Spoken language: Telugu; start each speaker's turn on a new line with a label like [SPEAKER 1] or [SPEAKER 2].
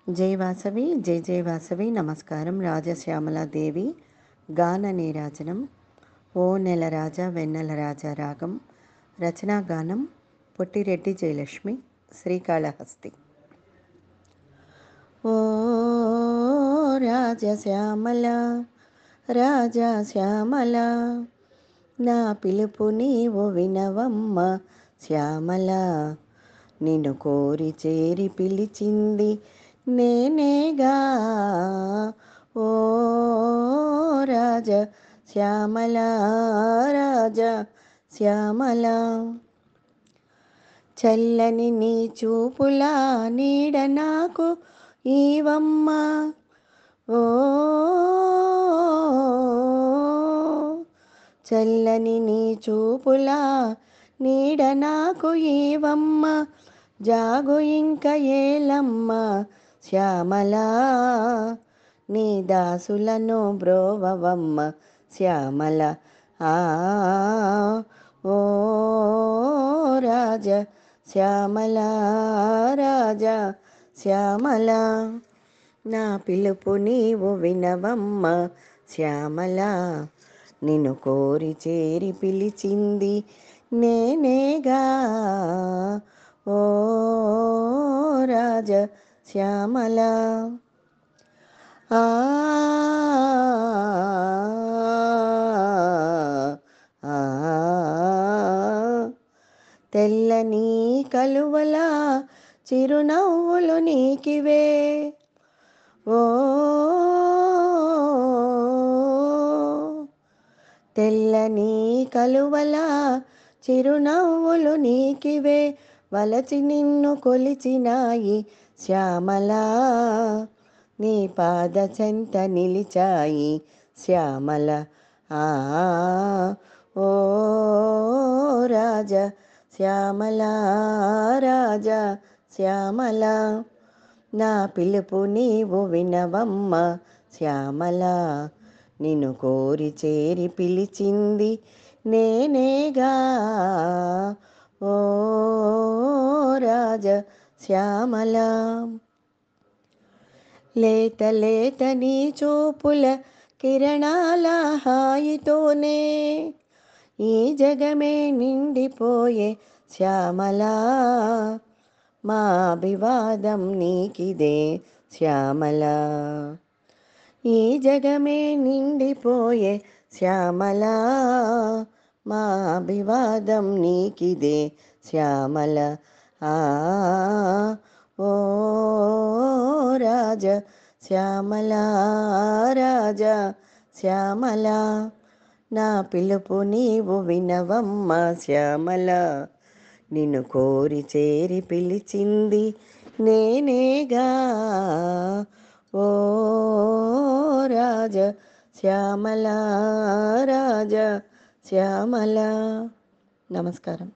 [SPEAKER 1] జై వాసవి జై జై వాసవి నమస్కారం. రాజశ్యామలాదేవి గాన నీరాజనం. ఓ నెల రాజా వెన్నెల రాజా రాగం. రచనా గానం పొట్టిరెడ్డి జయలక్ష్మి. శ్రీకాళహస్తి. ఓ రాజశ్యామల రాజా శ్యామల, నా పిలుపు నీవు వినవమ్మ శ్యామల. నిన్ను కోరి చేరి పిలిచింది నేనేగా. ఓ రాజ శ్యామల రాజ శ్యామల, చల్లని నీ చూపుల నీడ నాకు ఈవమ్మ. ఓ చల్లని నీ చూపుల నీడ నాకు ఈవమ్మ. జాగు ఇంక ఏలమ్మ శ్యామల, నీ దాసులను బ్రోవవమ్మ శ్యామల. ఆ ఓ రాజ శ్యామల రాజ శ్యామల, నా పిలుపు నీవు వినవమ్మ శ్యామల. నిన్ను కోరి చేరి పిలిచింది నేనేగా. ఓ రాజ శ్యామల. ఆ తెల్లని కలువల చిరునవ్వులు నీకివే. ఓ తెల్లని కలువల చిరునవ్వులు నీకివే, వలచి నిన్ను కొలిచినాయి శ్యామల. నీ పాద చెంత నిలిచాయి శ్యామల. ఆ ఓ రాజ శ్యామల రాజ శ్యామల, నా పిలుపు నీవు వినవమ్మ శ్యామల. నిన్ను కోరి చేరి పిలిచింది నేనేగా. ఓ రాజ శ్యామల, లేత లేత నీ చూపుల కిరణాల హాయితోనే ఈ జగమే నిండిపోయే శ్యామల. మా అభివాదం నీకిదే శ్యామల. ఈ జగమే నిండిపోయే శ్యామల, మా అభివాదం నీకిదే శ్యామల. ఆ ఓ రాజ శ్యామల రాజ శ్యామల, నా పిలుపు నీవు వినవమ్మ శ్యామల. నిన్ను కోరి చేరి పిలిచింది నేనేగా. ఓ రాజ శ్యామల రాజ శ్యామల. నమస్కారం.